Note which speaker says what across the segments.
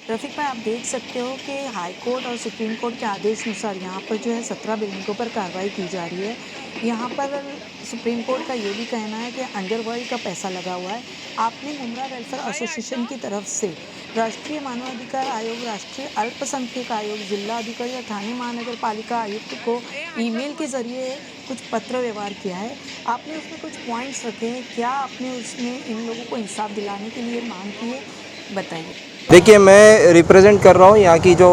Speaker 1: रफ़ीक भाई, आप देख सकते हो कि हाई कोर्ट और सुप्रीम कोर्ट के आदेश अनुसार यहाँ पर जो है 17 बिल्डिंगों पर कार्रवाई की जा रही है। यहाँ पर सुप्रीम कोर्ट का ये भी कहना है कि अंडरवर्ल्ड का पैसा लगा हुआ है। आपने मुमरा वेलफेयर एसोसिएशन की तरफ से राष्ट्रीय मानवाधिकार आयोग, राष्ट्रीय अल्पसंख्यक आयोग, जिला अधिकारी और थाने महानगर पालिका आयुक्त को ईमेल के ज़रिए कुछ पत्र व्यवहार किया है। आपने उसमें कुछ पॉइंट्स रखे हैं, क्या आपने उसमें इन लोगों को इंसाफ दिलाने के लिए मांग की है, बताइए।
Speaker 2: देखिए, मैं रिप्रेजेंट कर रहा हूँ यहाँ की जो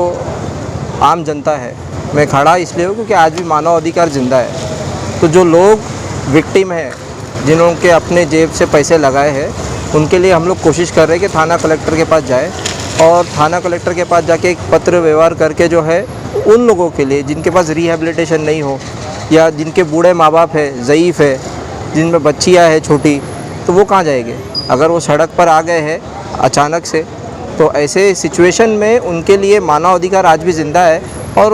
Speaker 2: आम जनता है। मैं खड़ा इसलिए हूँ क्योंकि आज भी मानव अधिकार जिंदा है। तो जो लोग विक्टिम हैं, जिन्होंने के अपने जेब से पैसे लगाए हैं, उनके लिए हम लोग कोशिश कर रहे हैं कि थाना कलेक्टर के पास जाए और थाना कलेक्टर के पास जाके एक पत्र व्यवहार करके जो है उन लोगों के लिए जिनके पास रिहेबिलिटेशन नहीं हो या जिनके बूढ़े माँ बाप है, ज़ईफ़ है, जिनमें बच्चियाँ हैं छोटी, तो वो कहाँ जाएंगे? अगर वो सड़क पर आ गए हैं अचानक से, तो ऐसे सिचुएशन में उनके लिए मानव अधिकार आज भी ज़िंदा है और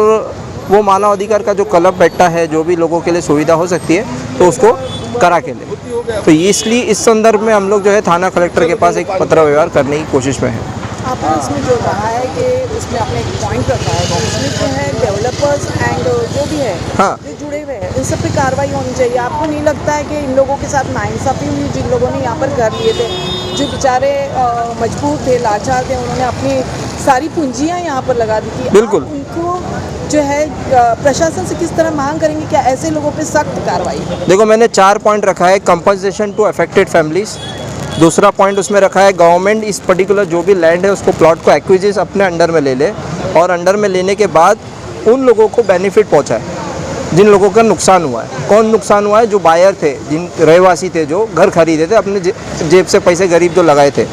Speaker 2: वो मानव अधिकार का जो क्लब बैठा है, जो भी लोगों के लिए सुविधा हो सकती है, तो उसको करा के ले। तो इसलिए इस संदर्भ में हम लोग जो है थाना कलेक्टर के पास एक पत्र व्यवहार करने की कोशिश में है।
Speaker 3: आपने इसमें जो कहा है कि उसमें आपने एक पॉइंट रखा है कि उसमें जो है डेवलपर्स एंड जो भी है,
Speaker 2: हाँ,
Speaker 3: जो जुड़े हुए हैं, इन सब पे कार्रवाई होनी चाहिए। आपको नहीं लगता है कि इन लोगों के साथ नाइंसाफ़ी हुई, जिन लोगों ने यहाँ पर घर लिए थे, जो बेचारे मजबूर थे, लाचार थे, उन्होंने अपनी सारी पूंजियाँ यहाँ पर लगा दी थी।
Speaker 2: बिल्कुल।
Speaker 3: आप उनको जो है प्रशासन से किस तरह मांग करेंगे, क्या ऐसे लोगों पे सख्त कार्रवाई?
Speaker 2: देखो, मैंने 4 पॉइंट रखा है। कंपनसेशन टू अफेक्टेड फैमिलीज़, दूसरा पॉइंट उसमें रखा है गवर्नमेंट इस पर्टिकुलर जो भी लैंड है उसको, प्लॉट को एक्विजिस अपने अंडर में ले ले और अंडर में लेने के बाद उन लोगों को बेनिफिट पहुंचाए जिन लोगों का नुकसान हुआ है। कौन नुकसान हुआ है? जो बायर थे, जिन रहवासी थे, जो घर खरीदे थे, अपने जेब से पैसे गरीब जो लगाए थे।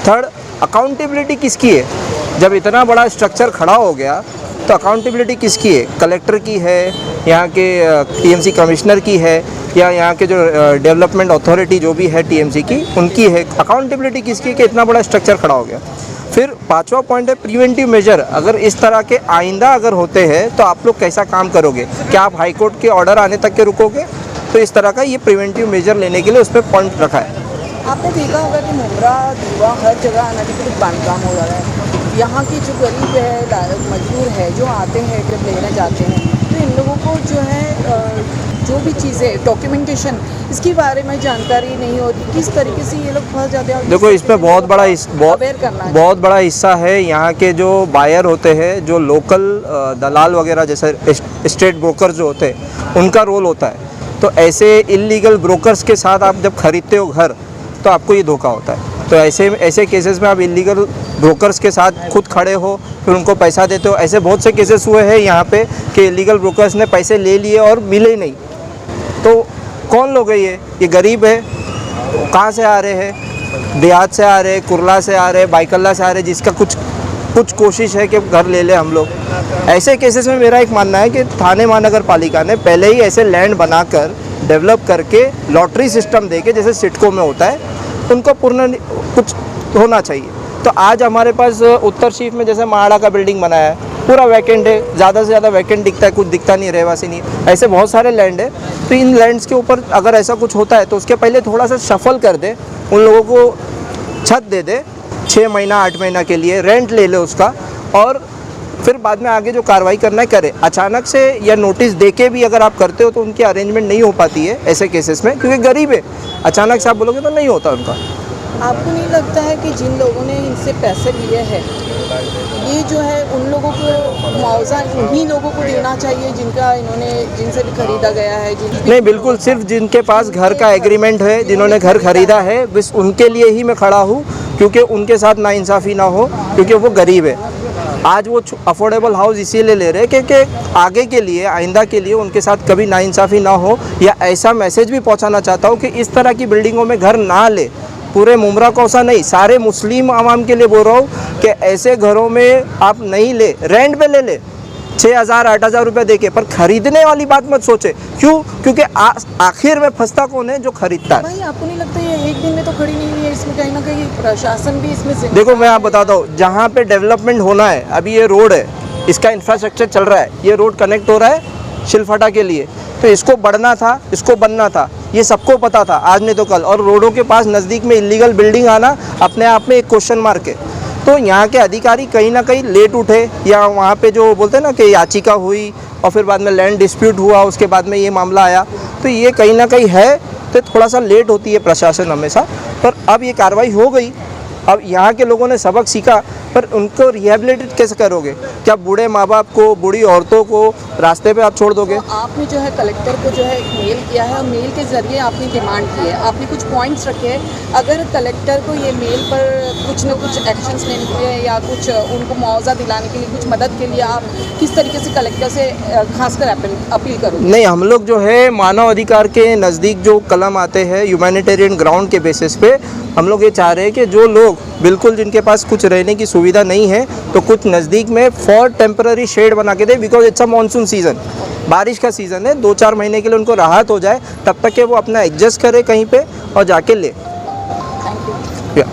Speaker 2: थर्ड, अकाउंटेबिलिटी किसकी है? जब इतना बड़ा स्ट्रक्चर खड़ा हो गया तो अकाउंटेबिलिटी किसकी है? कलेक्टर की है, यहाँ के टीएमसी कमिश्नर की है, या यहाँ के जो डेवलपमेंट अथॉरिटी जो भी है टीएमसी की, उनकी है? अकाउंटेबिलिटी किसकी है कि इतना बड़ा स्ट्रक्चर खड़ा हो गया? फिर 5वां पॉइंट है प्रिवेंटिव मेजर। अगर इस तरह के आइंदा अगर होते हैं तो आप लोग कैसा काम करोगे? क्या आप हाई कोर्ट के ऑर्डर आने तक के रुकोगे? तो इस तरह का ये प्रिवेंटिव मेजर लेने के लिए उस पर पॉइंट रखा है।
Speaker 3: आपने देखा होगा कि मुमरा, दीवा, हर जगह अनधिकृत बांधकाम हो रहा है। यहाँ की जो गरीब है, मजदूर है, जो आते हैं, जब लेने जाते हैं, तो इन लोगों को जो है जो भी चीज़ें, डॉक्यूमेंटेशन, इसके बारे में जानकारी नहीं होती। किस तरीके से ये लोग फंस जाते हैं?
Speaker 2: देखो, इसमें बहुत बड़ा हिस्सा है यहाँ के जो बायर होते हैं, जो लोकल दलाल वगैरह जैसे स्टेट ब्रोकर जो होते हैं, उनका रोल होता है। तो ऐसे इलीगल ब्रोकर्स के साथ आप जब खरीदते हो घर, तो आपको ये धोखा होता है। तो ऐसे केसेस में आप इलीगल ब्रोकर्स के साथ खुद खड़े हो, फिर उनको पैसा देते हो। ऐसे बहुत से केसेस हुए हैं यहाँ पे कि इलीगल ब्रोकर्स ने पैसे ले लिए और मिले ही नहीं। तो कौन लोग हैं ये गरीब है, कहाँ से आ रहे हैं? देहात से आ रहे हैं, कुरला से आ रहे हैं, बाइकल्ला से आ रहे हैं, जिसका कुछ कोशिश है कि घर ले ले हम लोग। ऐसे केसेस में मेरा एक मानना है कि थाने महानगर पालिका ने पहले ही ऐसे लैंड बनाकर डेवलप करके लॉटरी सिस्टम देके, जैसे सिडको में होता है, उनको पूर्ण कुछ होना चाहिए। तो आज हमारे पास उत्तर शीफ में जैसे महाड़ा का बिल्डिंग बनाया है, पूरा वैकेंट है, ज़्यादा से ज़्यादा वैकेंट दिखता है, कुछ दिखता नहीं, रहवासी नहीं। ऐसे बहुत सारे लैंड है। तो इन लैंड्स के ऊपर अगर ऐसा कुछ होता है तो उसके पहले थोड़ा सा शफल कर दे, उन लोगों को छत दे दे 6 महीना 8 महीना के लिए, रेंट ले ले उसका, और फिर बाद में आगे जो कार्रवाई करना है करे। अचानक से या नोटिस देके भी अगर आप करते हो तो उनकी अरेंजमेंट नहीं हो पाती है ऐसे केसेस में, क्योंकि गरीब है। अचानक से आप बोलोगे तो नहीं होता उनका।
Speaker 3: आपको नहीं लगता है कि जिन लोगों ने इनसे पैसे लिए हैं, ये जो है उन लोगों को मुआवजा उन्हीं लोगों को देना चाहिए जिनसे भी खरीदा गया है?
Speaker 2: नहीं, बिल्कुल, सिर्फ जिनके पास घर का एग्रीमेंट है, जिन्होंने घर खरीदा है, बस उनके लिए ही मैं खड़ा हूँ, क्योंकि उनके साथ नाइंसाफ़ी ना हो, क्योंकि वो गरीब है। आज वो अफोर्डेबल हाउस इसीलिए ले रहे हैं क्योंकि आगे के लिए, आइंदा के लिए उनके साथ कभी नाइंसाफ़ी ना हो। या ऐसा मैसेज भी पहुंचाना चाहता हूं कि इस तरह की बिल्डिंगों में घर ना ले। पूरे मुमरा कोसा नहीं, सारे मुस्लिम आवाम के लिए बोल रहा हूँ कि ऐसे घरों में आप नहीं ले, रेंट पे ले ले 6,000 8,000 रुपये देके, पर खरीदने वाली बात मत सोचे। क्यों? क्योंकि आखिर में फंसता कौन है? जो खरीदता है।
Speaker 3: भाई, आपको नहीं लगता ये एक दिन में तो खड़ी नहीं हुई है? इसमें कहीं ना कहीं प्रशासन भी इसमें
Speaker 2: देखो, मैं आप बताता हूँ, जहाँ पे डेवलपमेंट होना है, अभी ये रोड है, इसका इंफ्रास्ट्रक्चर चल रहा है, ये रोड कनेक्ट हो रहा है शिलफटा के लिए, तो इसको बढ़ना था, इसको बनना था, ये सबको पता था, आज नहीं तो कल। और रोडों के पास नज़दीक में इलीगल बिल्डिंग आना अपने आप में एक क्वेश्चन मार्क है। तो यहाँ के अधिकारी कहीं ना कहीं लेट उठे, या वहाँ पे जो बोलते हैं ना कि याचिका हुई और फिर बाद में लैंड डिस्प्यूट हुआ, उसके बाद में ये मामला आया, तो ये कहीं ना कहीं है, तो थोड़ा सा लेट होती है प्रशासन हमेशा। पर अब ये कार्रवाई हो गई, अब यहाँ के लोगों ने सबक सीखा, पर उनको रिहेबिलिटेट कैसे करोगे? क्या बूढ़े माँ बाप को, बूढ़ी औरतों को रास्ते पे आप छोड़ दोगे?
Speaker 3: तो आपने जो है कलेक्टर को जो है एक मेल किया है और मेल के ज़रिए आपने डिमांड की है, आपने कुछ पॉइंट्स रखे हैं। अगर कलेक्टर को ये मेल पर कुछ न कुछ एक्शंस लेने के लिए या कुछ उनको मुआवजा दिलाने के लिए, कुछ मदद के लिए आप किस तरीके से कलेक्टर से खासकर अपील करोगे?
Speaker 2: नहीं, हम लोग जो है मानव अधिकार के नज़दीक जो कलम आते हैं ह्यूमैनिटेरियन ग्राउंड के बेसिस पे, हम लोग ये चाह रहे हैं कि जो लोग बिल्कुल जिनके पास कुछ रहने की सुविधा नहीं है, तो कुछ नज़दीक में फॉर टेम्पररी शेड बना के दे, because it's a monsoon season, बारिश का सीज़न है, 2-4 महीने के लिए उनको राहत हो जाए, तब तक के वो अपना एडजस्ट करे कहीं पे और जाके ले।
Speaker 3: Thank you.